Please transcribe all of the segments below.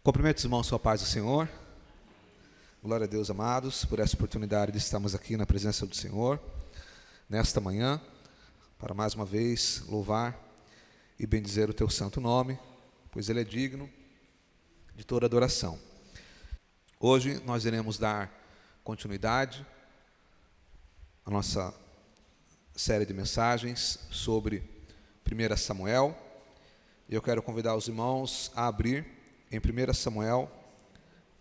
Cumprimento os irmãos com a paz do Senhor. Glória a Deus, amados, por essa oportunidade de estarmos aqui na presença do Senhor, nesta manhã, para mais uma vez louvar e bendizer o Teu santo nome, pois Ele é digno de toda adoração. Hoje nós iremos dar continuidade à nossa série de mensagens sobre 1 Samuel, e eu quero convidar os irmãos a abrir em 1 Samuel,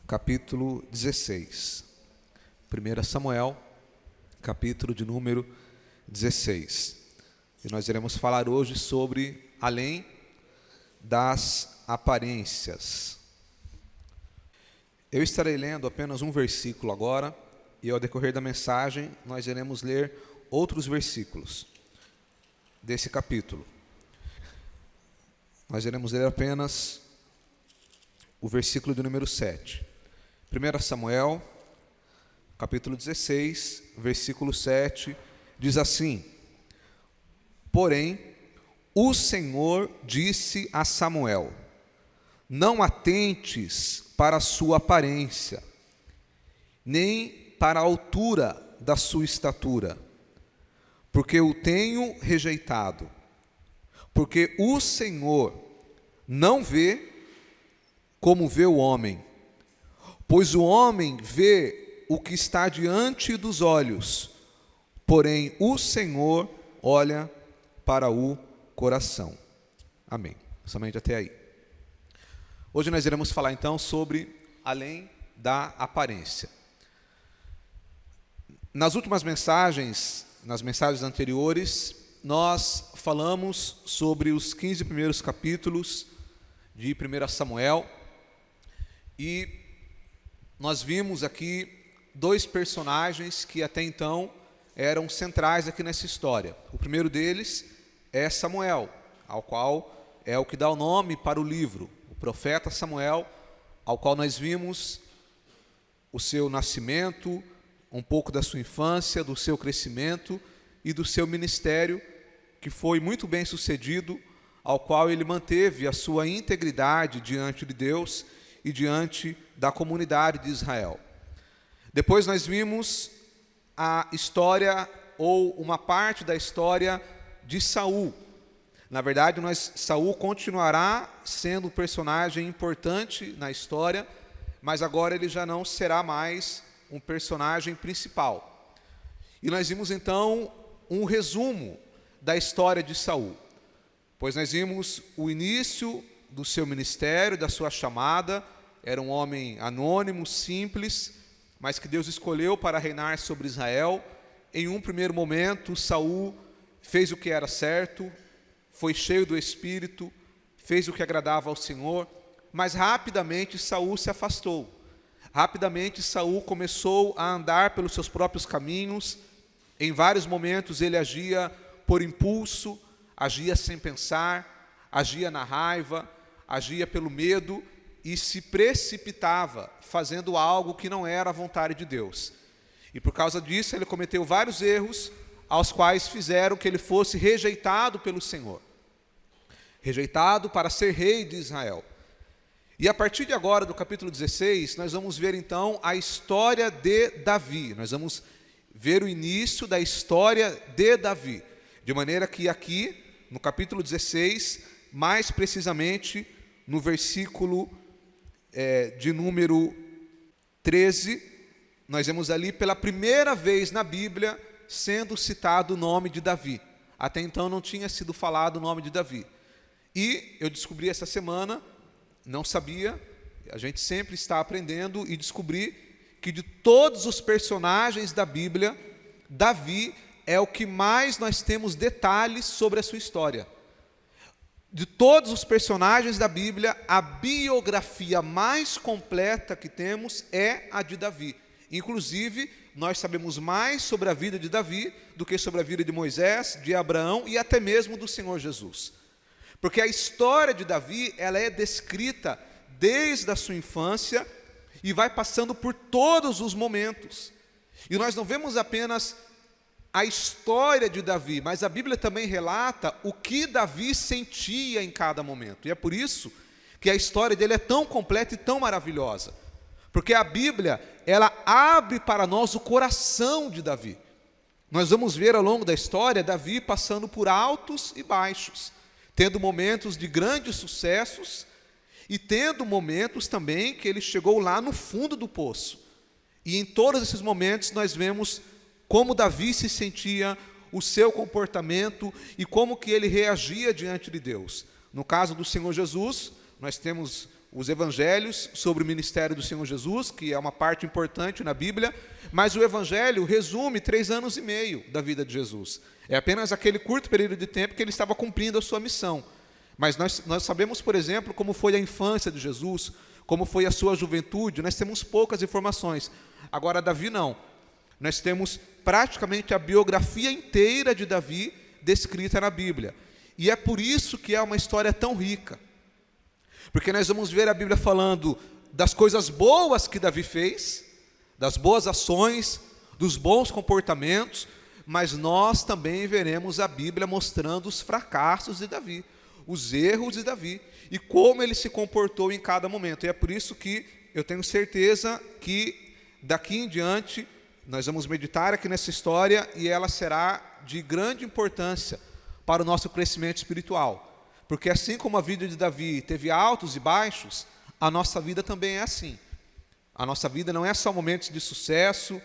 capítulo 16. 1 Samuel, capítulo de número 16. E nós iremos falar hoje sobre além das aparências. Eu estarei lendo apenas um versículo agora, e ao decorrer da mensagem nós iremos ler outros versículos desse capítulo. Nós iremos ler apenas o versículo de número 7. 1 Samuel, capítulo 16, versículo 7, diz assim: Porém, o Senhor disse a Samuel: Não atentes para a sua aparência, nem para a altura da sua estatura, porque o tenho rejeitado. Porque o Senhor não vê como vê o homem, pois o homem vê o que está diante dos olhos, porém o Senhor olha para o coração. Amém. Somente até aí. Hoje nós iremos falar então sobre além da aparência. Nas últimas mensagens, nas mensagens anteriores, nós falamos sobre os 15 primeiros capítulos de 1 Samuel, e nós vimos aqui dois personagens que até então eram centrais aqui nessa história. O primeiro deles é Samuel, ao qual é o que dá o nome para o livro, o profeta Samuel, ao qual nós vimos o seu nascimento, um pouco da sua infância, do seu crescimento e do seu ministério, que foi muito bem sucedido, ao qual ele manteve a sua integridade diante de Deus e diante da comunidade de Israel. Depois nós vimos a história, ou uma parte da história de Saul. Na verdade, Saul continuará sendo um personagem importante na história, mas agora ele já não será mais um personagem principal. E nós vimos então um resumo da história de Saul, pois nós vimos o início do seu ministério, da sua chamada. Era um homem anônimo, simples, mas que Deus escolheu para reinar sobre Israel. Em um primeiro momento, Saul fez o que era certo, foi cheio do Espírito, fez o que agradava ao Senhor, mas rapidamente Saul se afastou. Rapidamente Saul começou a andar pelos seus próprios caminhos. Em vários momentos ele agia por impulso, agia sem pensar, agia na raiva, agia pelo medo e se precipitava fazendo algo que não era a vontade de Deus. E por causa disso ele cometeu vários erros, aos quais fizeram que ele fosse rejeitado pelo Senhor, rejeitado para ser rei de Israel. E a partir de agora, do capítulo 16, nós vamos ver então a história de Davi. Nós vamos ver o início da história de Davi, de maneira que aqui, no capítulo 16, mais precisamente no versículo de número 13, nós vemos ali pela primeira vez na Bíblia sendo citado o nome de Davi. Até então não tinha sido falado o nome de Davi. E eu descobri essa semana, não sabia, a gente sempre está aprendendo, e descobri que de todos os personagens da Bíblia, Davi é o que mais nós temos detalhes sobre a sua história. De todos os personagens da Bíblia, a biografia mais completa que temos é a de Davi. Inclusive, nós sabemos mais sobre a vida de Davi do que sobre a vida de Moisés, de Abraão e até mesmo do Senhor Jesus. Porque a história de Davi, ela é descrita desde a sua infância e vai passando por todos os momentos. E nós não vemos apenas a história de Davi, mas a Bíblia também relata o que Davi sentia em cada momento. E é por isso que a história dele é tão completa e tão maravilhosa. Porque a Bíblia, ela abre para nós o coração de Davi. Nós vamos ver ao longo da história Davi passando por altos e baixos, tendo momentos de grandes sucessos e tendo momentos também que ele chegou lá no fundo do poço. E em todos esses momentos nós vemos como Davi se sentia, o seu comportamento e como que ele reagia diante de Deus. No caso do Senhor Jesus, nós temos os evangelhos sobre o ministério do Senhor Jesus, que é uma parte importante na Bíblia, mas o evangelho resume 3 anos e meio da vida de Jesus. É apenas aquele curto período de tempo que ele estava cumprindo a sua missão. Mas nós sabemos, por exemplo, como foi a infância de Jesus, como foi a sua juventude, nós temos poucas informações. Agora, Davi não. Nós temos praticamente a biografia inteira de Davi descrita na Bíblia. E é por isso que é uma história tão rica. Porque nós vamos ver a Bíblia falando das coisas boas que Davi fez, das boas ações, dos bons comportamentos, mas nós também veremos a Bíblia mostrando os fracassos de Davi, os erros de Davi e como ele se comportou em cada momento. E é por isso que eu tenho certeza que daqui em diante nós vamos meditar aqui nessa história e ela será de grande importância para o nosso crescimento espiritual. Porque assim como a vida de Davi teve altos e baixos, a nossa vida também é assim. A nossa vida não é só momentos de sucesso,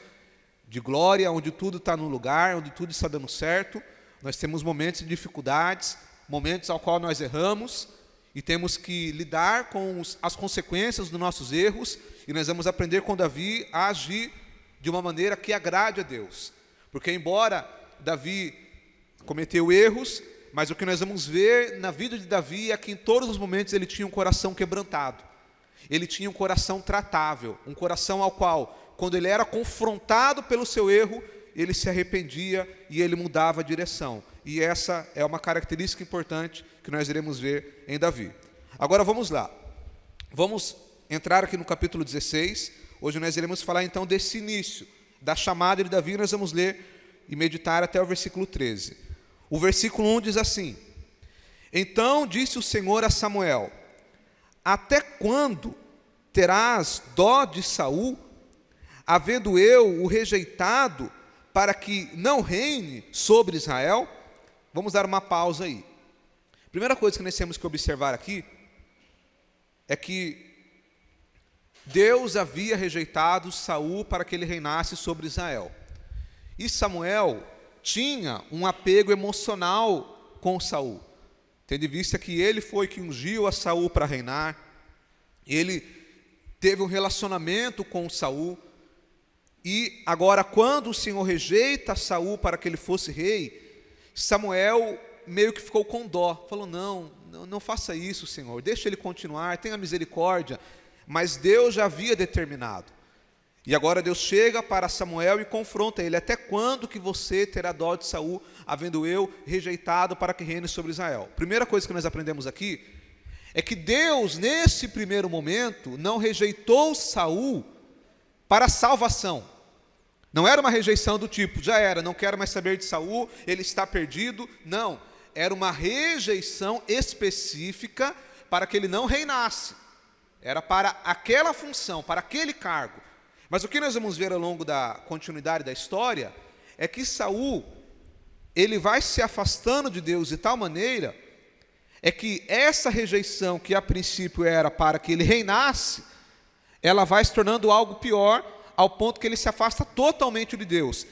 de glória, onde tudo está no lugar, onde tudo está dando certo. Nós temos momentos de dificuldades, momentos ao qual nós erramos e temos que lidar com as consequências dos nossos erros, e nós vamos aprender com Davi a agir de uma maneira que agrade a Deus. Porque embora Davi cometeu erros, mas o que nós vamos ver na vida de Davi é que em todos os momentos ele tinha um coração quebrantado. Ele tinha um coração tratável, um coração ao qual, quando ele era confrontado pelo seu erro, ele se arrependia e ele mudava a direção. E essa é uma característica importante que nós iremos ver em Davi. Agora vamos lá. Vamos entrar aqui no capítulo 16. Hoje nós iremos falar então desse início, da chamada de Davi. Nós vamos ler e meditar até o versículo 13. O versículo 1 diz assim: Então disse o Senhor a Samuel: Até quando terás dó de Saul, havendo eu o rejeitado, para que não reine sobre Israel? Vamos dar uma pausa aí. Primeira coisa que nós temos que observar aqui é que Deus havia rejeitado Saul para que ele reinasse sobre Israel. E Samuel tinha um apego emocional com Saul, tendo em vista que ele foi que ungiu a Saul para reinar. Ele teve um relacionamento com Saul, e agora quando o Senhor rejeita Saul para que ele fosse rei, Samuel meio que ficou com dó, falou: não faça isso, Senhor, deixa ele continuar, tenha misericórdia. Mas Deus já havia determinado. E agora Deus chega para Samuel e confronta ele: até quando que você terá dó de Saul, havendo eu rejeitado para que reine sobre Israel? Primeira coisa que nós aprendemos aqui é que Deus, nesse primeiro momento, não rejeitou Saul para salvação. Não era uma rejeição do tipo, já era, não quero mais saber de Saul, ele está perdido. Não, era uma rejeição específica para que ele não reinasse. Era para aquela função, para aquele cargo. Mas o que nós vamos ver ao longo da continuidade da história é que Saul, ele vai se afastando de Deus de tal maneira é que essa rejeição, que a princípio era para que ele reinasse, ela vai se tornando algo pior, ao ponto que ele se afasta totalmente de Deus.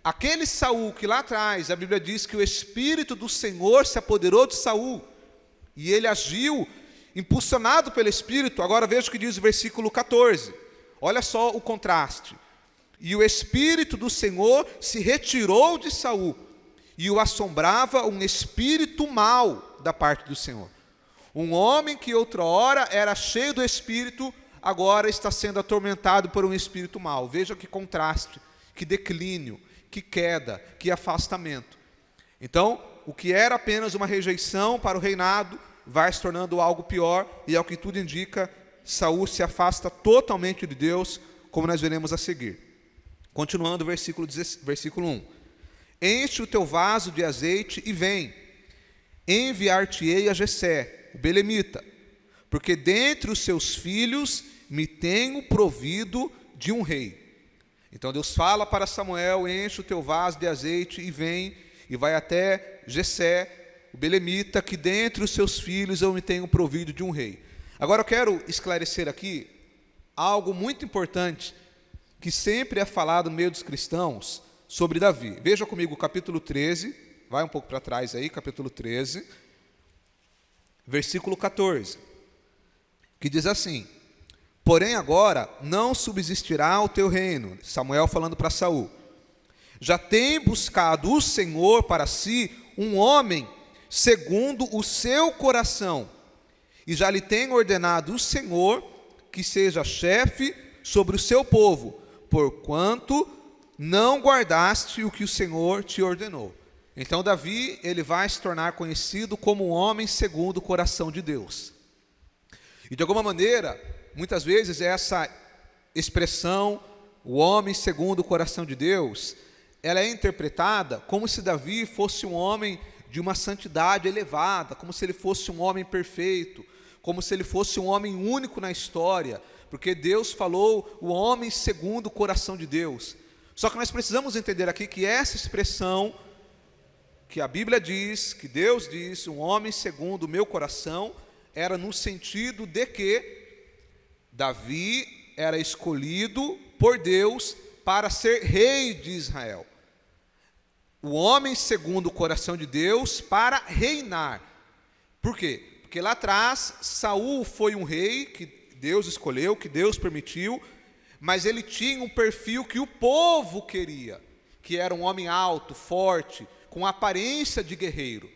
Aquele Saul que lá atrás, a Bíblia diz que o Espírito do Senhor se apoderou de Saul, e ele agiu impulsionado pelo Espírito. Agora veja o que diz o versículo 14. Olha só o contraste. E o Espírito do Senhor se retirou de Saul, e o assombrava um espírito mau da parte do Senhor. Um homem que outrora era cheio do Espírito, agora está sendo atormentado por um espírito mau. Veja que contraste, que declínio, que queda, que afastamento. Então, o que era apenas uma rejeição para o reinado, vai se tornando algo pior, e ao que tudo indica, Saul se afasta totalmente de Deus, como nós veremos a seguir. Continuando o versículo 1. Enche o teu vaso de azeite e vem, enviar-te-ei a Jessé, o belemita, porque dentre os seus filhos me tenho provido de um rei. Então Deus fala para Samuel: enche o teu vaso de azeite e vem, e vai até Jessé, o belemita, que dentre os seus filhos eu me tenho provido de um rei. Agora eu quero esclarecer aqui algo muito importante que sempre é falado no meio dos cristãos sobre Davi. Veja comigo o capítulo 13, vai um pouco para trás aí, capítulo 13, versículo 14, que diz assim: porém agora não subsistirá o teu reino. Samuel falando para Saul: já tem buscado o Senhor para si um homem segundo o seu coração, e já lhe tem ordenado o Senhor que seja chefe sobre o seu povo, porquanto não guardaste o que o Senhor te ordenou. Então Davi, ele vai se tornar conhecido como um homem segundo o coração de Deus. E de alguma maneira, muitas vezes essa expressão, o homem segundo o coração de Deus, ela é interpretada como se Davi fosse um homem de uma santidade elevada, como se ele fosse um homem perfeito, como se ele fosse um homem único na história, porque Deus falou o homem segundo o coração de Deus. Só que nós precisamos entender aqui que essa expressão que a Bíblia diz, que Deus diz, um homem segundo o meu coração, era no sentido de que Davi era escolhido por Deus para ser rei de Israel. O homem segundo o coração de Deus para reinar. Por quê? Porque lá atrás Saul foi um rei que Deus escolheu, que Deus permitiu, mas ele tinha um perfil que o povo queria, que era um homem alto, forte, com aparência de guerreiro.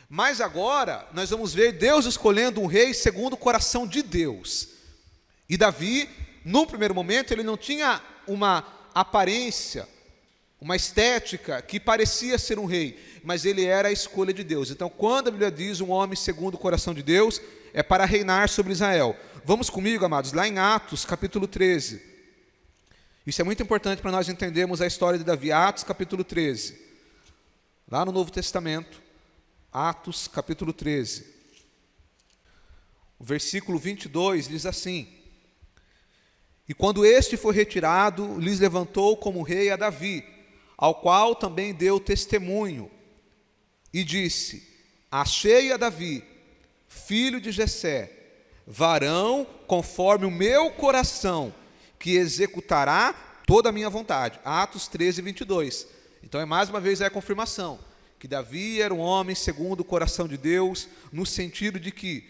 Mas agora nós vamos ver Deus escolhendo um rei segundo o coração de Deus. E Davi, num primeiro momento, ele não tinha uma aparência, uma estética que parecia ser um rei, mas ele era a escolha de Deus. Então, quando a Bíblia diz um homem segundo o coração de Deus, é para reinar sobre Israel. Vamos comigo, amados, lá em Atos, capítulo 13. Isso é muito importante para nós entendermos a história de Davi. Atos, capítulo 13. Lá no Novo Testamento, Atos, capítulo 13. O versículo 22 diz assim: e quando este foi retirado, lhes levantou como rei a Davi, ao qual também deu testemunho, e disse: achei a Davi, filho de Jessé, varão conforme o meu coração, que executará toda a minha vontade. Atos 13, 22. Então, mais uma vez, é a confirmação que Davi era um homem segundo o coração de Deus, no sentido de que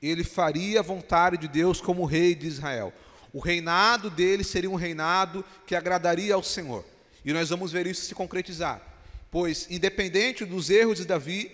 ele faria a vontade de Deus como rei de Israel. O reinado dele seria um reinado que agradaria ao Senhor. E nós vamos ver isso se concretizar. Pois, independente dos erros de Davi,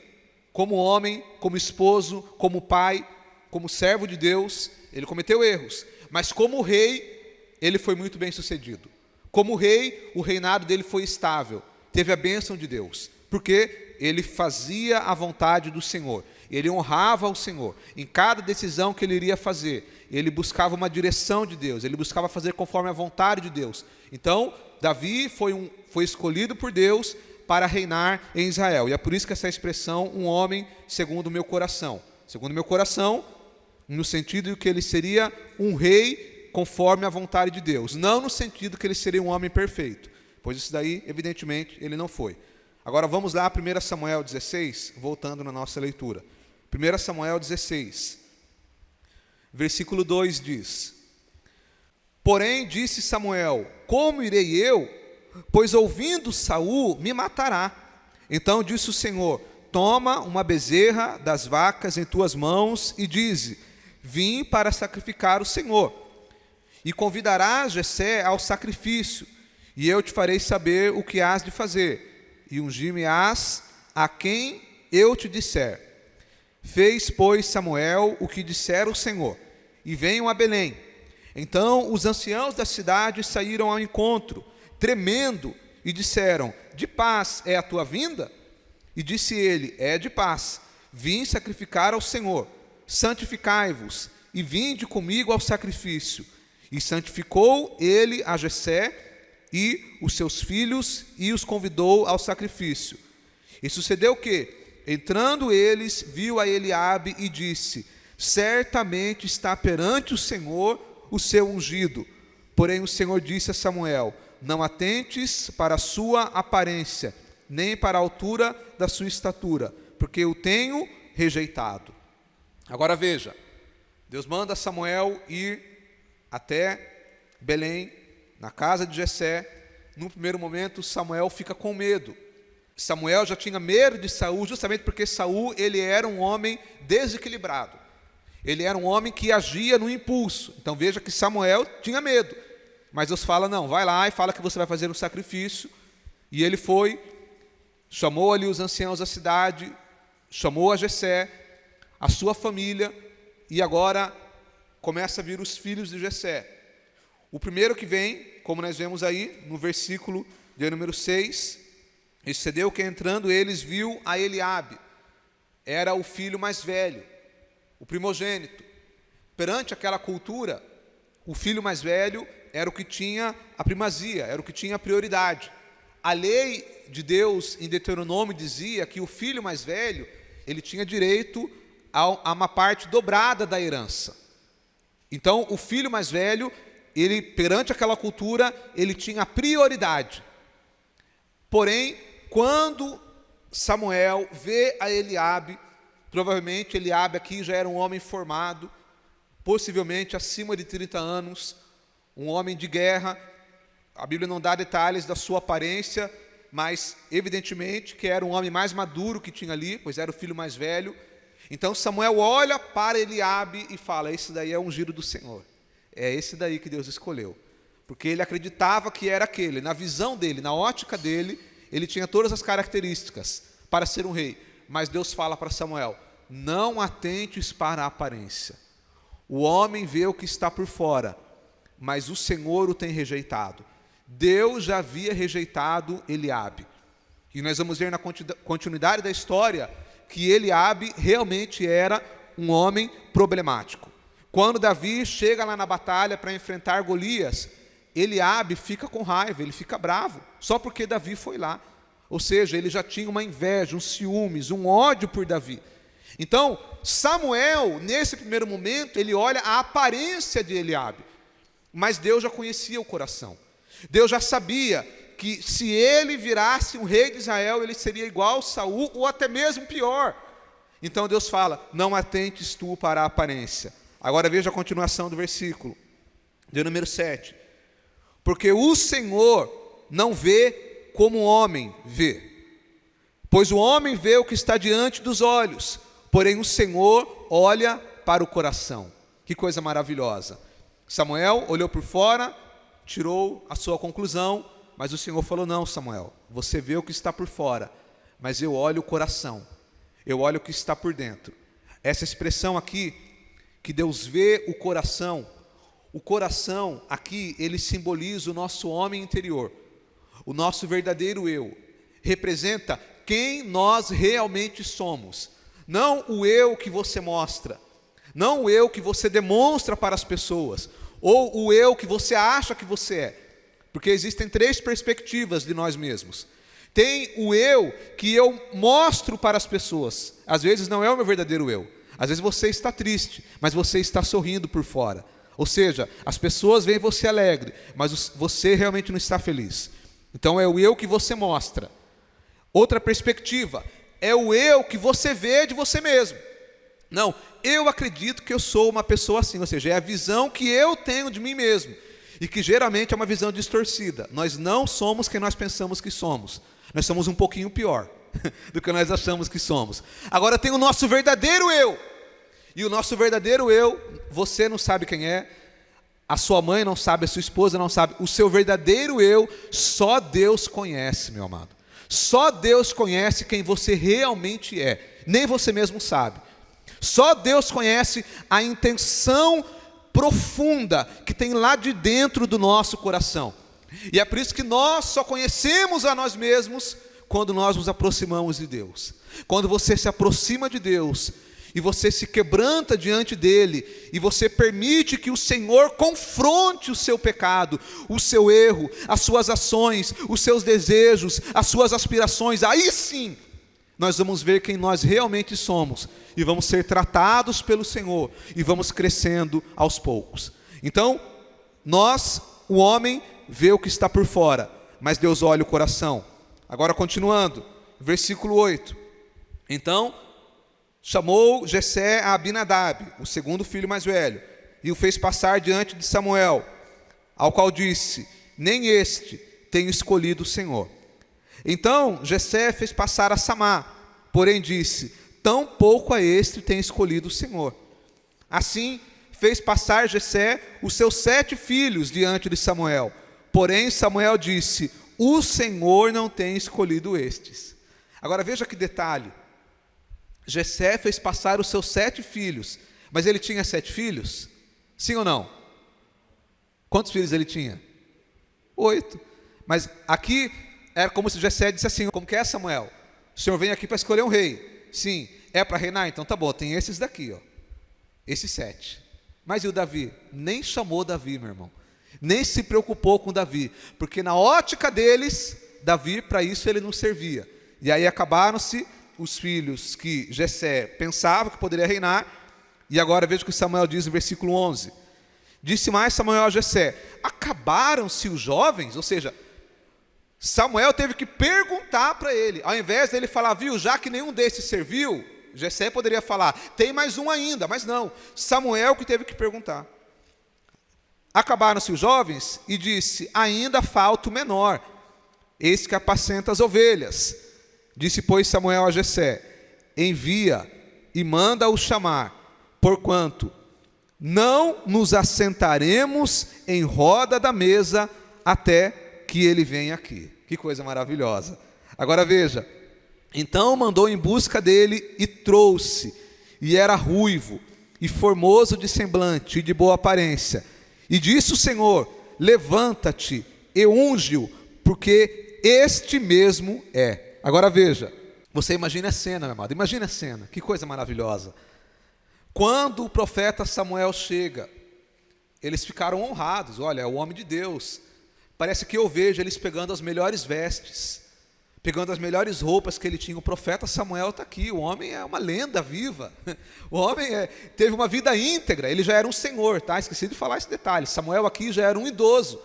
como homem, como esposo, como pai, como servo de Deus, ele cometeu erros. Mas como rei, ele foi muito bem sucedido. Como rei, o reinado dele foi estável. Teve a bênção de Deus. Porque ele fazia a vontade do Senhor. Ele honrava o Senhor. Em cada decisão que ele iria fazer, ele buscava uma direção de Deus. Ele buscava fazer conforme a vontade de Deus. Então, Davi foi escolhido por Deus para reinar em Israel. E é por isso que essa expressão, um homem segundo o meu coração. Segundo o meu coração, no sentido de que ele seria um rei conforme a vontade de Deus. Não no sentido que ele seria um homem perfeito. Pois isso daí, evidentemente, ele não foi. Agora vamos lá, 1 Samuel 16, voltando na nossa leitura. 1 Samuel 16, versículo 2 diz: porém disse Samuel: como irei eu? Pois ouvindo Saul me matará. Então disse o Senhor: toma uma bezerra das vacas em tuas mãos e dize: vim para sacrificar o Senhor. E convidarás Jessé ao sacrifício, e eu te farei saber o que hás de fazer. E ungir-me-ás a quem eu te disser. Fez, pois, Samuel o que dissera o Senhor, e venham a Belém. Então os anciãos da cidade saíram ao encontro, tremendo, e disseram: de paz é a tua vinda? E disse ele: é de paz, vim sacrificar ao Senhor. Santificai-vos, e vinde comigo ao sacrifício. E santificou ele a Jessé e os seus filhos, e os convidou ao sacrifício. E sucedeu que, entrando eles, viu a Eliabe e disse: certamente está perante o Senhor o seu ungido. Porém o Senhor disse a Samuel: não atentes para a sua aparência, nem para a altura da sua estatura, porque eu tenho rejeitado. Agora veja, Deus manda Samuel ir até Belém, na casa de Jessé. No primeiro momento, Samuel fica com medo. Samuel já tinha medo de Saul, justamente porque Saul, ele era um homem desequilibrado. Ele era um homem que agia no impulso. Então veja que Samuel tinha medo. Mas Deus fala: não, vai lá e fala que você vai fazer um sacrifício. E ele foi, chamou ali os anciãos da cidade, chamou a Jessé, a sua família, e agora começa a vir os filhos de Jessé. O primeiro que vem, como nós vemos aí no versículo de número 6, e sucedeu que entrando eles viu a Eliabe, era o filho mais velho, o primogênito. Perante aquela cultura, o filho mais velho era o que tinha a primazia, era o que tinha a prioridade. A lei de Deus em Deuteronômio dizia que o filho mais velho, ele tinha direito a uma parte dobrada da herança. Então o filho mais velho, ele, perante aquela cultura, ele tinha prioridade. Porém, quando Samuel vê a Eliabe, provavelmente Eliabe aqui já era um homem formado, possivelmente acima de 30 anos, um homem de guerra. A Bíblia não dá detalhes da sua aparência, mas evidentemente que era um homem mais maduro que tinha ali, pois era o filho mais velho. Então Samuel olha para Eliabe e fala: esse daí é o ungido do Senhor. É esse daí que Deus escolheu. Porque ele acreditava que era aquele. Na visão dele, na ótica dele, ele tinha todas as características para ser um rei. Mas Deus fala para Samuel: não atentes para a aparência. O homem vê o que está por fora, mas o Senhor o tem rejeitado. Deus já havia rejeitado Eliabe. E nós vamos ver na continuidade da história que Eliabe realmente era um homem problemático. Quando Davi chega lá na batalha para enfrentar Golias, Eliabe fica com raiva, ele fica bravo, só porque Davi foi lá. Ou seja, ele já tinha uma inveja, um ciúmes, um ódio por Davi. Então, Samuel, nesse primeiro momento, ele olha a aparência de Eliabe, mas Deus já conhecia o coração. Deus já sabia que se ele virasse um rei de Israel, ele seria igual a Saul, ou até mesmo pior. Então Deus fala: não atentes tu para a aparência. Agora veja a continuação do versículo, de número 7. Porque o Senhor não vê como o homem vê, pois o homem vê o que está diante dos olhos, porém o Senhor olha para o coração. Que coisa maravilhosa. Samuel olhou por fora, tirou a sua conclusão, mas o Senhor falou: não, Samuel, você vê o que está por fora, mas eu olho o coração, eu olho o que está por dentro. Essa expressão aqui, que Deus vê o coração aqui, ele simboliza o nosso homem interior, o nosso verdadeiro eu, representa quem nós realmente somos, não o eu que você mostra, não o eu que você demonstra para as pessoas, ou o eu que você acha que você é, porque existem 3 perspectivas de nós mesmos. Tem o eu que eu mostro para as pessoas, às vezes não é o meu verdadeiro eu. Às vezes você está triste, mas você está sorrindo por fora. Ou seja, as pessoas veem você alegre, mas você realmente não está feliz. Então é o eu que você mostra. Outra perspectiva, é o eu que você vê de você mesmo. Não, eu acredito que eu sou uma pessoa assim, ou seja, é a visão que eu tenho de mim mesmo. E que geralmente é uma visão distorcida. Nós não somos quem nós pensamos que somos. Nós somos um pouquinho pior do que nós achamos que somos. Agora tem o nosso verdadeiro eu. E o nosso verdadeiro eu, você não sabe quem é, a sua mãe não sabe, a sua esposa não sabe. O seu verdadeiro eu, só Deus conhece, meu amado. Só Deus conhece quem você realmente é. Nem você mesmo sabe. Só Deus conhece a intenção profunda que tem lá de dentro do nosso coração. E é por isso que nós só conhecemos a nós mesmos quando nós nos aproximamos de Deus. Quando você se aproxima de Deus e você se quebranta diante dele, e você permite que o Senhor confronte o seu pecado, o seu erro, as suas ações, os seus desejos, as suas aspirações, aí sim, nós vamos ver quem nós realmente somos, e vamos ser tratados pelo Senhor, e vamos crescendo aos poucos. Então, o homem vê o que está por fora, mas Deus olha o coração. Agora continuando, versículo 8. Então, chamou Jessé a Abinadab, o segundo filho mais velho, e o fez passar diante de Samuel, ao qual disse: nem este tenho escolhido o Senhor. Então Jessé fez passar a Samá, porém disse: tão pouco a este tem escolhido o Senhor. Assim fez passar Jessé os seus 7 filhos diante de Samuel, porém Samuel disse: o Senhor não tem escolhido estes. Agora veja que detalhe, Jessé fez passar os seus 7 filhos, mas ele tinha 7 filhos? Sim ou não? Quantos filhos ele tinha? 8. Mas aqui era como se Jessé disse assim: como que é, Samuel? O senhor vem aqui para escolher um rei. Sim. É para reinar? Então tá bom, tem esses daqui, ó. Esses 7. Mas e o Davi? Nem chamou Davi, meu irmão. Nem se preocupou com Davi. Porque na ótica deles, Davi, para isso ele não servia. E aí acabaram-se os filhos que Jessé pensava que poderia reinar. E agora veja o que Samuel diz no versículo 11. Disse mais Samuel a Jessé: acabaram-se os jovens? Ou seja, Samuel teve que perguntar para ele, ao invés dele falar: viu, já que nenhum desses serviu, Jessé poderia falar: tem mais um ainda, mas não, Samuel que teve que perguntar. Acabaram-se os jovens? E disse: ainda falta o menor, esse que apacenta as ovelhas. Disse, pois, Samuel a Jessé: envia e manda-o chamar, porquanto não nos assentaremos em roda da mesa até que ele venha aqui. Que coisa maravilhosa. Agora veja, então mandou em busca dele e trouxe, e era ruivo, e formoso de semblante, e de boa aparência. E disse o Senhor: levanta-te e unge-o, porque este mesmo é. Agora veja, você imagina a cena, meu amado, imagina a cena, que coisa maravilhosa. Quando o profeta Samuel chega, eles ficaram honrados. Olha, é o homem de Deus. Parece que eu vejo eles pegando as melhores vestes, pegando as melhores roupas que ele tinha. O profeta Samuel está aqui, o homem é uma lenda viva. O homem teve uma vida íntegra, ele já era um senhor, tá? Esqueci de falar esse detalhe. Samuel aqui já era um idoso.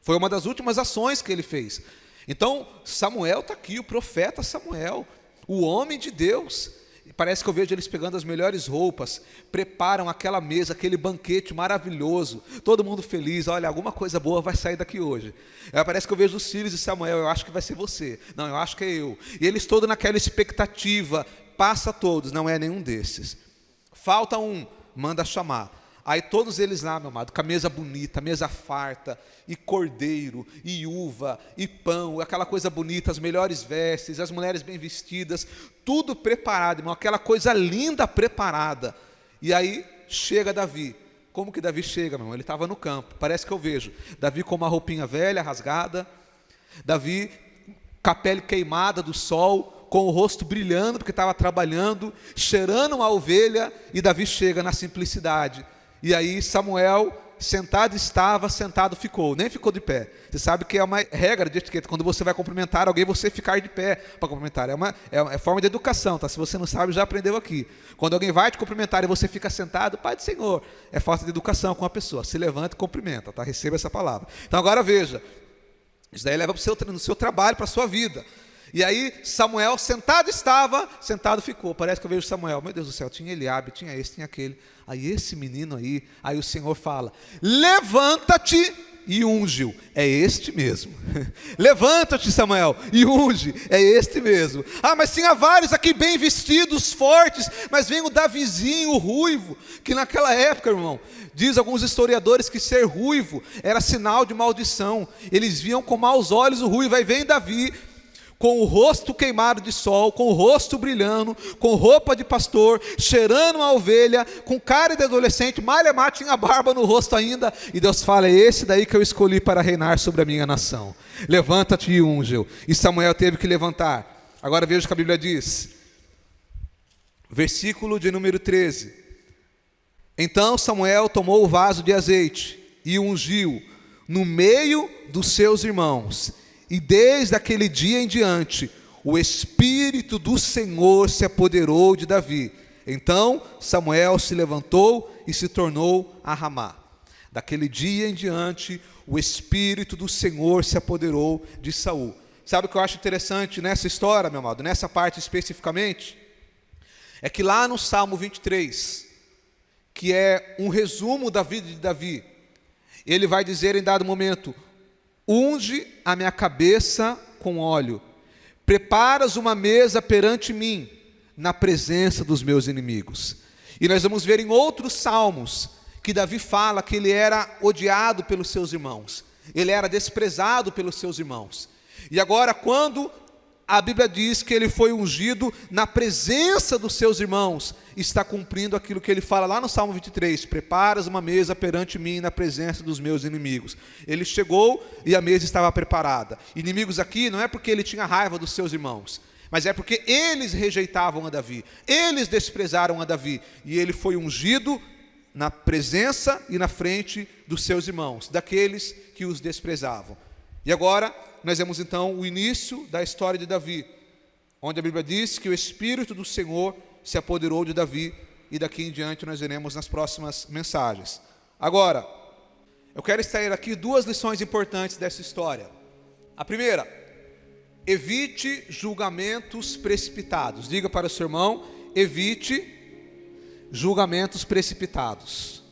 Foi uma das últimas ações que ele fez. Então, Samuel está aqui, o profeta Samuel, o homem de Deus. Parece que eu vejo eles pegando as melhores roupas, preparam aquela mesa, aquele banquete maravilhoso, todo mundo feliz. Olha, alguma coisa boa vai sair daqui hoje. Parece que eu vejo os filhos de Samuel: eu acho que vai ser você, não, eu acho que é eu. E eles todos naquela expectativa, passa todos, não é nenhum desses. Falta um, manda chamar. Aí todos eles lá, meu amado, com a mesa bonita, mesa farta, e cordeiro, e uva, e pão, aquela coisa bonita, as melhores vestes, as mulheres bem vestidas, tudo preparado, irmão, aquela coisa linda preparada. E aí chega Davi. Como que Davi chega, meu irmão? Ele estava no campo, parece que eu vejo Davi com uma roupinha velha, rasgada, Davi com a pele queimada do sol, com o rosto brilhando, porque estava trabalhando, cheirando uma ovelha, e Davi chega na simplicidade. E aí Samuel, sentado estava, sentado ficou, nem ficou de pé. Você sabe que é uma regra de etiqueta, quando você vai cumprimentar alguém, você ficar de pé para cumprimentar. É forma de educação, tá? Se você não sabe, já aprendeu aqui. Quando alguém vai te cumprimentar e você fica sentado, Pai do Senhor, é falta de educação com a pessoa. Se levanta e cumprimenta, tá? Receba essa palavra. Então agora veja, isso daí leva no seu trabalho, para a sua vida. E aí Samuel, sentado estava, sentado ficou. Parece que eu vejo Samuel: meu Deus do céu, tinha Eliabe, tinha esse, tinha aquele. Aí esse menino aí o Senhor fala: levanta-te e unge-o. É este mesmo. Levanta-te, Samuel, e unge. É este mesmo. Ah, mas tinha vários aqui bem vestidos, fortes, mas vem o Davizinho, o ruivo, que naquela época, irmão, diz alguns historiadores que ser ruivo era sinal de maldição. Eles viam com maus olhos o ruivo. Aí vem Davi, com o rosto queimado de sol, com o rosto brilhando, com roupa de pastor, cheirando uma ovelha, com cara de adolescente, malemar, tinha barba no rosto ainda, e Deus fala: é esse daí que eu escolhi para reinar sobre a minha nação. Levanta-te e unge-o. E Samuel teve que levantar. Agora veja o que a Bíblia diz, versículo de número 13. Então Samuel tomou o vaso de azeite e ungiu no meio dos seus irmãos. E desde aquele dia em diante, o Espírito do Senhor se apoderou de Davi. Então Samuel se levantou e se tornou a Ramá. Daquele dia em diante, o Espírito do Senhor se apoderou de Saul. Sabe o que eu acho interessante nessa história, meu amado, nessa parte especificamente? É que lá no Salmo 23, que é um resumo da vida de Davi, ele vai dizer em dado momento: unge a minha cabeça com óleo, preparas uma mesa perante mim, na presença dos meus inimigos. E nós vamos ver em outros salmos, que Davi fala que ele era odiado pelos seus irmãos, ele era desprezado pelos seus irmãos. E agora, quando a Bíblia diz que ele foi ungido na presença dos seus irmãos, está cumprindo aquilo que ele fala lá no Salmo 23, preparas uma mesa perante mim na presença dos meus inimigos. Ele chegou e a mesa estava preparada. Inimigos aqui não é porque ele tinha raiva dos seus irmãos, mas é porque eles rejeitavam a Davi, eles desprezaram a Davi, e ele foi ungido na presença e na frente dos seus irmãos, daqueles que os desprezavam. E agora nós vemos então o início da história de Davi, onde a Bíblia diz que o Espírito do Senhor se apoderou de Davi, e daqui em diante nós veremos nas próximas mensagens. Agora, eu quero extrair aqui duas lições importantes dessa história. A primeira: evite julgamentos precipitados. Diga para o seu irmão: evite julgamentos precipitados.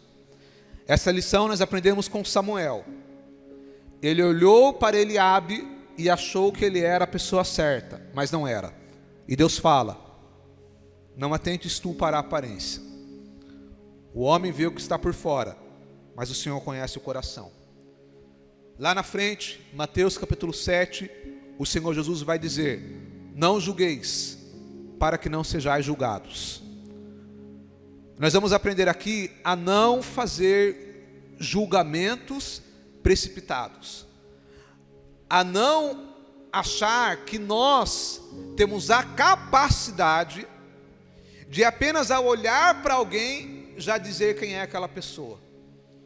Essa lição nós aprendemos com Samuel. Ele olhou para Eliabe e achou que ele era a pessoa certa, mas não era. E Deus fala: não atentes tu para a aparência. O homem vê o que está por fora, mas o Senhor conhece o coração. Lá na frente, Mateus capítulo 7, o Senhor Jesus vai dizer: não julgueis, para que não sejais julgados. Nós vamos aprender aqui a não fazer julgamentos precipitados, a não achar que nós temos a capacidade de apenas ao olhar para alguém já dizer quem é aquela pessoa.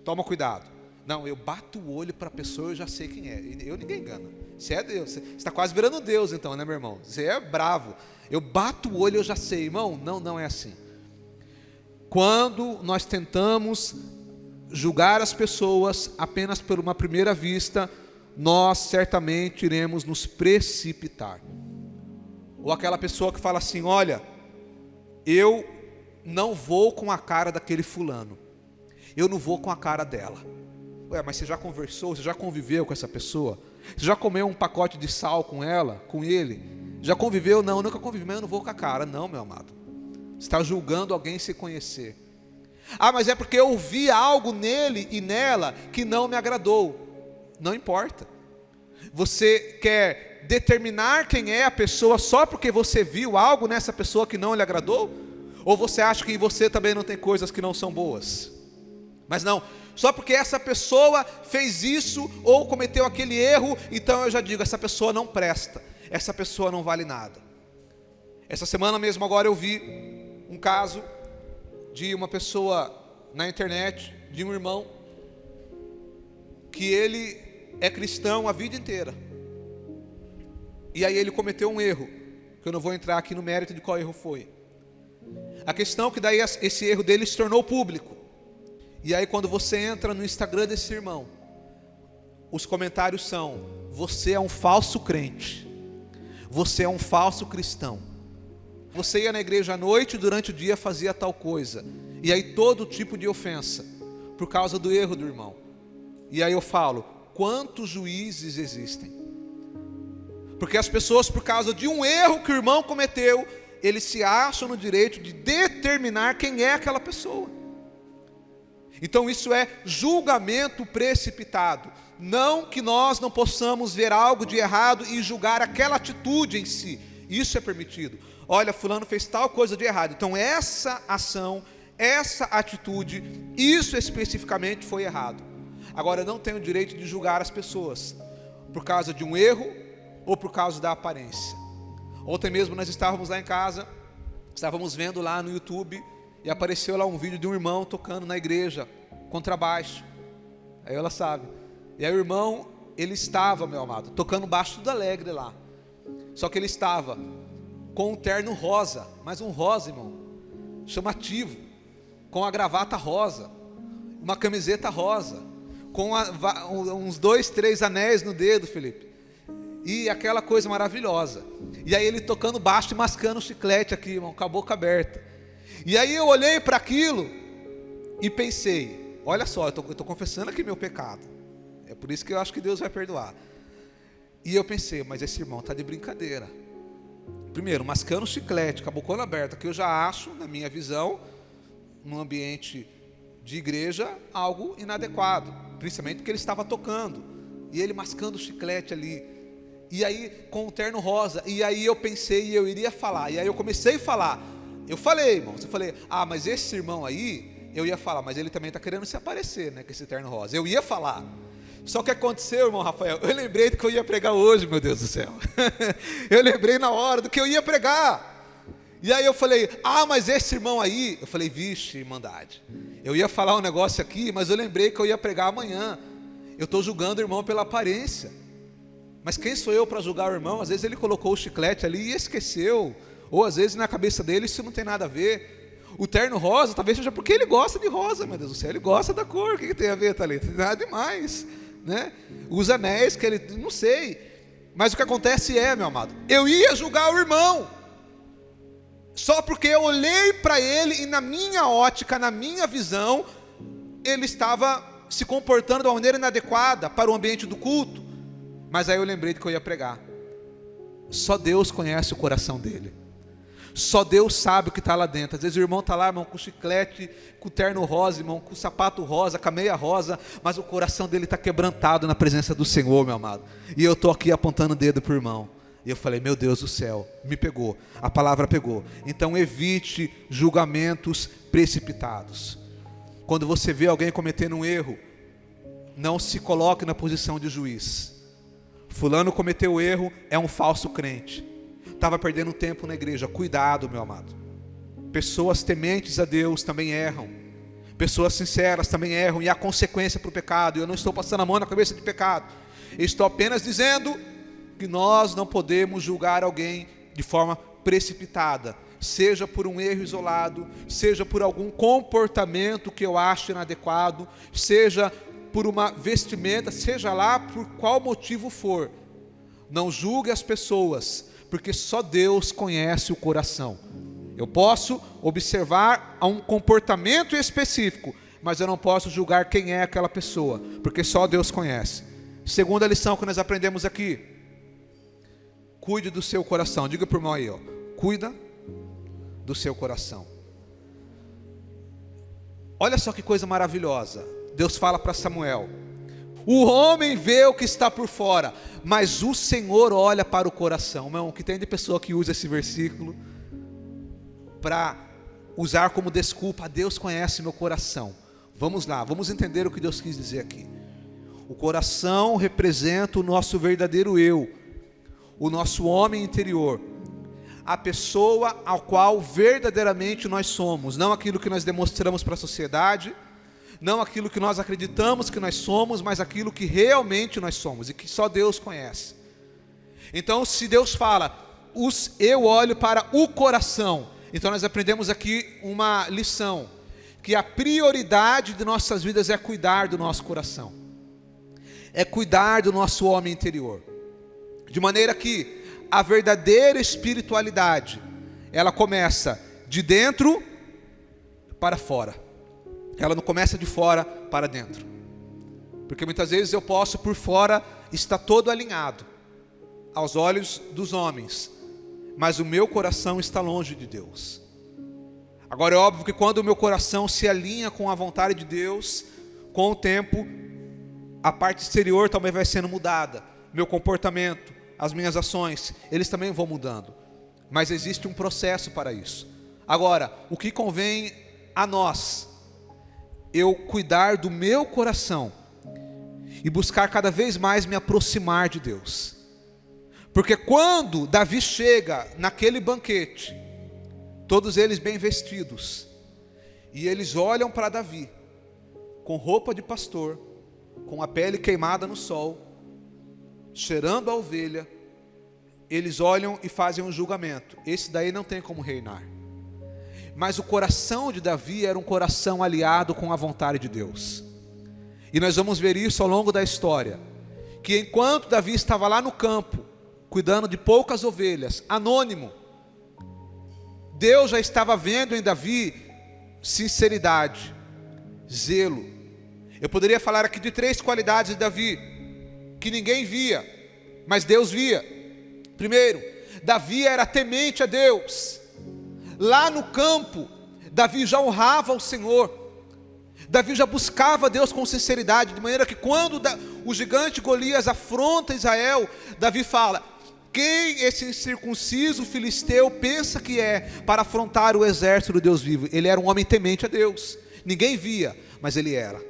Toma cuidado. Não, eu bato o olho para a pessoa, eu já sei quem é. Ninguém engana. Você é Deus, você está quase virando Deus então, né, meu irmão? Você é bravo. Eu bato o olho, eu já sei. Irmão, não é assim. Quando nós tentamos julgar as pessoas apenas por uma primeira vista, nós certamente iremos nos precipitar. Ou aquela pessoa que fala assim: olha, eu não vou com a cara daquele fulano, eu não vou com a cara dela. Ué, mas você já conversou, você já conviveu com essa pessoa? Você já comeu um pacote de sal com ela, com ele? Já conviveu? Não, nunca convivi, mas eu não vou com a cara. Não, meu amado, você está julgando alguém sem conhecer. Ah, mas é porque eu vi algo nele e nela que não me agradou. Não importa. Você quer determinar quem é a pessoa só porque você viu algo nessa pessoa que não lhe agradou? Ou você acha que em você também não tem coisas que não são boas? Mas não, só porque essa pessoa fez isso ou cometeu aquele erro, então eu já digo: essa pessoa não presta, essa pessoa não vale nada. Essa semana mesmo agora eu vi um caso de uma pessoa na internet, de um irmão, que ele é cristão a vida inteira, e aí ele cometeu um erro, que eu não vou entrar aqui no mérito de qual erro foi. A questão é que daí esse erro dele se tornou público, e aí quando você entra no Instagram desse irmão, os comentários são: você é um falso crente, você é um falso cristão, você ia na igreja à noite e durante o dia fazia tal coisa. E aí todo tipo de ofensa, por causa do erro do irmão. E aí eu falo: quantos juízes existem? Porque as pessoas, por causa de um erro que o irmão cometeu, eles se acham no direito de determinar quem é aquela pessoa. Então isso é julgamento precipitado. Não que nós não possamos ver algo de errado e julgar aquela atitude em si. Isso é permitido. Olha, fulano fez tal coisa de errado, então essa ação, essa atitude, isso especificamente foi errado. Agora, eu não tenho o direito de julgar as pessoas por causa de um erro ou por causa da aparência. Ontem mesmo nós estávamos lá em casa, estávamos vendo lá no YouTube, e apareceu lá um vídeo de um irmão tocando na igreja, contrabaixo. Aí ela sabe. E aí o irmão, ele estava, meu amado, tocando baixo tudo alegre lá. Só que ele estava com um terno rosa, mas um rosa, irmão, chamativo, com a gravata rosa, uma camiseta rosa, com uns 2, 3 anéis no dedo, Felipe, e aquela coisa maravilhosa. E aí ele tocando baixo e mascando chiclete aqui, irmão, com a boca aberta. E aí eu olhei para aquilo e pensei, olha só, eu estou confessando aqui meu pecado, é por isso que eu acho que Deus vai perdoar. E eu pensei, mas esse irmão está de brincadeira. Primeiro, mascando chiclete, com a bocona aberta, que eu já acho, na minha visão, num ambiente de igreja, algo inadequado, principalmente porque ele estava tocando, e ele mascando chiclete ali, e aí com o terno rosa, e aí eu pensei, eu iria falar, e aí eu comecei a falar, eu falei, irmãos, eu falei, mas esse irmão aí, eu ia falar, mas ele também está querendo se aparecer, né, com esse terno rosa, eu ia falar. Só que aconteceu, irmão Rafael, eu lembrei do que eu ia pregar hoje, meu Deus do céu. Eu lembrei na hora do que eu ia pregar. E aí eu falei, mas esse irmão aí, eu falei, vixe, irmandade, eu ia falar um negócio aqui, mas eu lembrei que eu ia pregar amanhã. Eu estou julgando o irmão pela aparência. Mas quem sou eu para julgar o irmão? Às vezes ele colocou o chiclete ali e esqueceu. Ou às vezes na cabeça dele isso não tem nada a ver. O terno rosa, talvez seja porque ele gosta de rosa, meu Deus do céu. Ele gosta da cor, o que tem a ver, Thalita? Não tem nada demais, né? Os anéis que ele, não sei. Mas o que acontece meu amado, eu ia julgar o irmão, só porque eu olhei para ele e na minha ótica, na minha visão, ele estava se comportando de uma maneira inadequada para o ambiente do culto. Mas aí eu lembrei de que eu ia pregar. Só Deus conhece o coração dele. Só Deus sabe o que está lá dentro. Às vezes o irmão está lá, irmão, com chiclete, com o terno rosa, irmão, com o sapato rosa, com a meia rosa, mas o coração dele está quebrantado na presença do Senhor, meu amado. E eu estou aqui apontando o dedo para o irmão. E eu falei, meu Deus do céu, me pegou, a palavra pegou. Então evite julgamentos precipitados. Quando você vê alguém cometendo um erro, não se coloque na posição de juiz. Fulano cometeu erro, é um falso crente, estava perdendo tempo na igreja. Cuidado, meu amado. Pessoas tementes a Deus também erram. Pessoas sinceras também erram, e há consequência para o pecado. Eu não estou passando a mão na cabeça de pecado. Eu estou apenas dizendo que nós não podemos julgar alguém de forma precipitada, seja por um erro isolado, seja por algum comportamento que eu acho inadequado, seja por uma vestimenta, seja lá por qual motivo for. Não julgue as pessoas, porque só Deus conhece o coração. Eu posso observar a um comportamento específico, mas eu não posso julgar quem é aquela pessoa, porque só Deus conhece. Segunda lição que nós aprendemos aqui: cuide do seu coração. Diga para o irmão aí, cuida do seu coração. Olha só que coisa maravilhosa. Deus fala para Samuel: o homem vê o que está por fora, mas o Senhor olha para o coração. Irmão, o que tem de pessoa que usa esse versículo para usar como desculpa, Deus conhece meu coração. Vamos lá, vamos entender o que Deus quis dizer aqui. O coração representa o nosso verdadeiro eu, o nosso homem interior, a pessoa ao qual verdadeiramente nós somos, não aquilo que nós demonstramos para a sociedade, não aquilo que nós acreditamos que nós somos, mas aquilo que realmente nós somos e que só Deus conhece. Então, se Deus fala, eu olho para o coração, então nós aprendemos aqui uma lição, que a prioridade de nossas vidas é cuidar do nosso coração, é cuidar do nosso homem interior, de maneira que a verdadeira espiritualidade, ela começa de dentro para fora. Ela não começa de fora para dentro. Porque muitas vezes eu posso por fora estar todo alinhado aos olhos dos homens, mas o meu coração está longe de Deus. Agora é óbvio que quando o meu coração se alinha com a vontade de Deus, com o tempo, a parte exterior também vai sendo mudada. Meu comportamento, as minhas ações, eles também vão mudando. Mas existe um processo para isso. Agora, o que convém a nós, eu cuidar do meu coração e buscar cada vez mais me aproximar de Deus. Porque quando Davi chega naquele banquete, todos eles bem vestidos, e eles olham para Davi, com roupa de pastor, com a pele queimada no sol, cheirando a ovelha, eles olham e fazem um julgamento: esse daí não tem como reinar. Mas o coração de Davi era um coração aliado com a vontade de Deus. E nós vamos ver isso ao longo da história, que enquanto Davi estava lá no campo, cuidando de poucas ovelhas, anônimo, Deus já estava vendo em Davi sinceridade, zelo. Eu poderia falar aqui de 3 qualidades de Davi, que ninguém via, mas Deus via. Primeiro, Davi era temente a Deus. Lá no campo, Davi já honrava o Senhor. Davi já buscava Deus com sinceridade, de maneira que quando o gigante Golias afronta Israel, Davi fala: quem esse incircunciso filisteu pensa que é para afrontar o exército do Deus vivo? Ele era um homem temente a Deus. Ninguém via, mas ele era.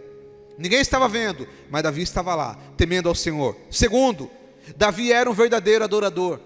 Ninguém estava vendo, mas Davi estava lá, temendo ao Senhor. Segundo, Davi era um verdadeiro adorador.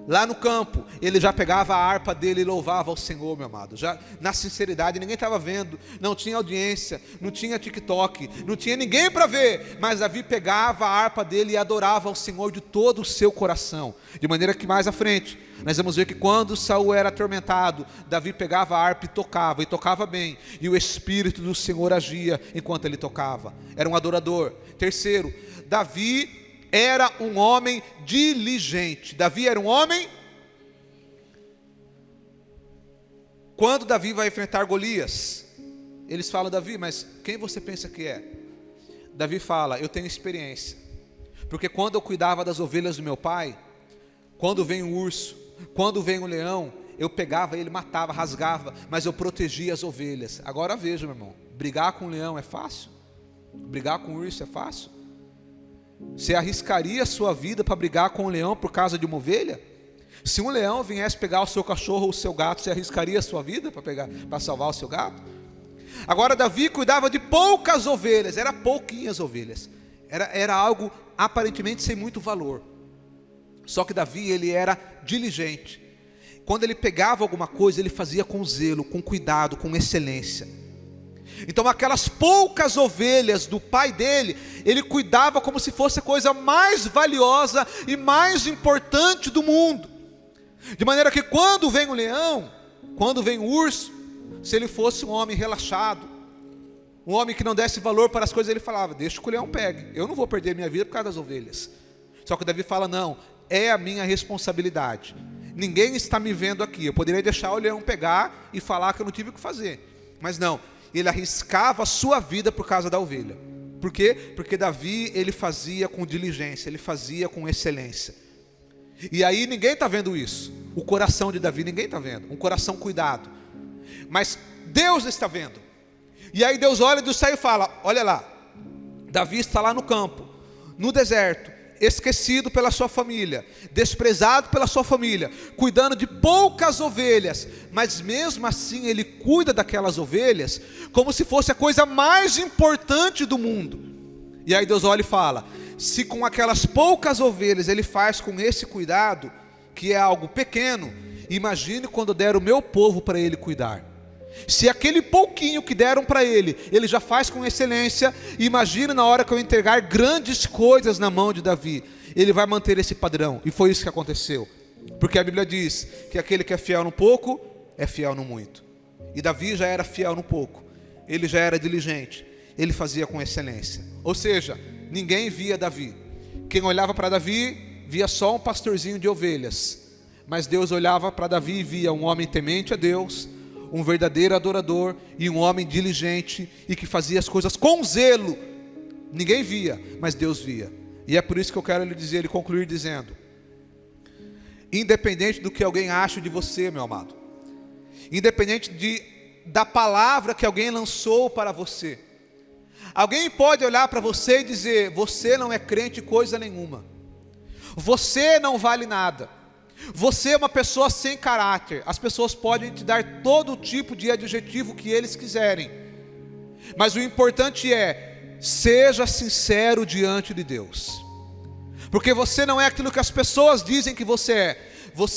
Lá no campo, ele já pegava a harpa dele e louvava ao Senhor, meu amado. Já na sinceridade, ninguém estava vendo, não tinha audiência, não tinha TikTok, não tinha ninguém para ver. Mas Davi pegava a harpa dele e adorava ao Senhor de todo o seu coração. De maneira que mais à frente, nós vamos ver que quando Saul era atormentado, Davi pegava a harpa e tocava bem. E o Espírito do Senhor agia enquanto ele tocava. Era um adorador. Terceiro, Davi era um homem diligente. Davi era um homem. Quando Davi vai enfrentar Golias, eles falam: Davi, mas quem você pensa que é? Davi fala: eu tenho experiência, porque quando eu cuidava das ovelhas do meu pai, quando vem um urso, quando vem um leão, eu pegava ele, matava, rasgava, mas eu protegia as ovelhas. Agora veja, meu irmão, brigar com um leão é fácil? Brigar com um urso é fácil? Você arriscaria a sua vida para brigar com um leão por causa de uma ovelha? Se um leão viesse pegar o seu cachorro ou o seu gato, você arriscaria a sua vida para salvar o seu gato? Agora Davi cuidava de poucas ovelhas, era pouquinhas ovelhas, era algo aparentemente sem muito valor. Só que Davi, ele era diligente. Quando ele pegava alguma coisa, ele fazia com zelo, com cuidado, com excelência. Então aquelas poucas ovelhas do pai dele, ele cuidava como se fosse a coisa mais valiosa e mais importante do mundo. De maneira que quando vem o leão, quando vem o urso, se ele fosse um homem relaxado, um homem que não desse valor para as coisas, ele falava: deixa que o leão pegue, eu não vou perder minha vida por causa das ovelhas. Só que Davi fala: não, é a minha responsabilidade. Ninguém está me vendo aqui, eu poderia deixar o leão pegar e falar que eu não tive o que fazer, mas não. Ele arriscava a sua vida por causa da ovelha. Por quê? Porque Davi, ele fazia com diligência, ele fazia com excelência. E aí ninguém está vendo isso. O coração de Davi ninguém está vendo. Um coração cuidado. Mas Deus está vendo. E aí Deus olha do céu e fala: olha lá, Davi está lá no campo, no deserto, esquecido pela sua família, desprezado pela sua família, cuidando de poucas ovelhas, mas mesmo assim ele cuida daquelas ovelhas como se fosse a coisa mais importante do mundo. E aí Deus olha e fala: se com aquelas poucas ovelhas ele faz com esse cuidado, que é algo pequeno, imagine quando der o meu povo para ele cuidar. Se aquele pouquinho que deram para ele, ele já faz com excelência, imagina na hora que eu entregar grandes coisas na mão de Davi. Ele vai manter esse padrão, e foi isso que aconteceu. Porque a Bíblia diz que aquele que é fiel no pouco, é fiel no muito. E Davi já era fiel no pouco, ele já era diligente, ele fazia com excelência. Ou seja, ninguém via Davi. Quem olhava para Davi, via só um pastorzinho de ovelhas. Mas Deus olhava para Davi e via um homem temente a Deus, um verdadeiro adorador e um homem diligente e que fazia as coisas com zelo. Ninguém via, mas Deus via. E é por isso que eu quero lhe dizer, ele concluir dizendo: independente do que alguém ache de você, meu amado, independente da palavra que alguém lançou para você, alguém pode olhar para você e dizer: você não é crente coisa nenhuma, você não vale nada, você é uma pessoa sem caráter. As pessoas podem te dar todo tipo de adjetivo que eles quiserem, mas o importante é: seja sincero diante de Deus. Porque você não é aquilo que as pessoas dizem que você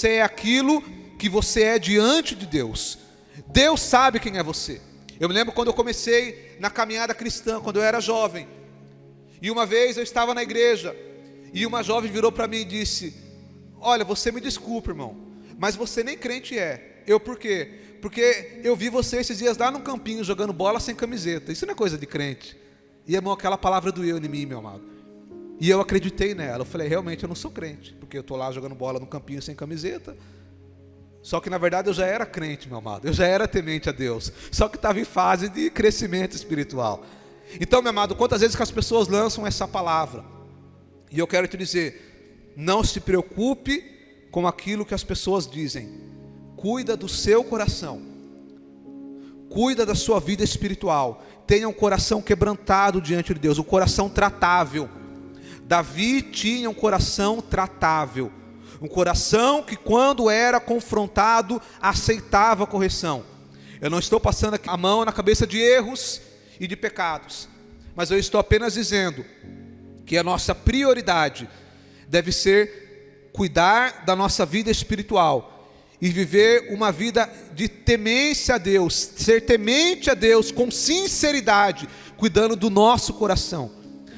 é aquilo que você é diante de Deus. Deus sabe quem é você. Eu me lembro quando eu comecei na caminhada cristã, quando eu era jovem, e uma vez eu estava na igreja, e uma jovem virou para mim e disse: olha, você me desculpa, irmão, mas você nem crente é. Eu por quê? Porque eu vi você esses dias lá no campinho jogando bola sem camiseta. Isso não é coisa de crente. E, irmão, aquela palavra doeu em mim, meu amado. E eu acreditei nela. Eu falei, realmente eu não sou crente, porque eu estou lá jogando bola no campinho sem camiseta. Só que na verdade eu já era crente, meu amado. Eu já era temente a Deus. Só que estava em fase de crescimento espiritual. Então, meu amado, quantas vezes que as pessoas lançam essa palavra? E eu quero te dizer, não se preocupe com aquilo que as pessoas dizem. Cuida do seu coração. Cuida da sua vida espiritual. Tenha um coração quebrantado diante de Deus, um coração tratável. Davi tinha um coração tratável. Um coração que quando era confrontado, aceitava a correção. Eu não estou passando aqui a mão na cabeça de erros e de pecados. Mas eu estou apenas dizendo que a nossa prioridade deve ser cuidar da nossa vida espiritual. E viver uma vida de temência a Deus, ser temente a Deus com sinceridade, cuidando do nosso coração,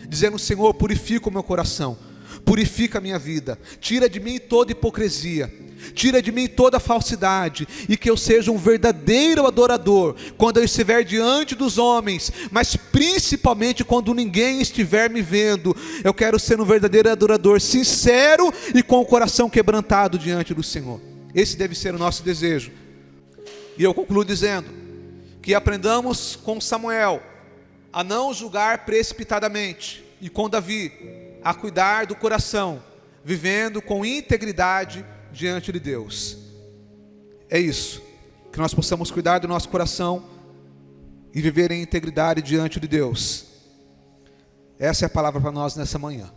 dizendo, Senhor, purifica o meu coração, purifica a minha vida, tira de mim toda hipocrisia, tira de mim toda falsidade, e que eu seja um verdadeiro adorador, quando eu estiver diante dos homens, mas principalmente quando ninguém estiver me vendo. Eu quero ser um verdadeiro adorador, sincero e com o coração quebrantado diante do Senhor. Esse deve ser o nosso desejo. E eu concluo dizendo que aprendamos com Samuel a não julgar precipitadamente, e com Davi a cuidar do coração, vivendo com integridade diante de Deus. É isso, que nós possamos cuidar do nosso coração e viver em integridade diante de Deus. Essa é a palavra para nós nessa manhã.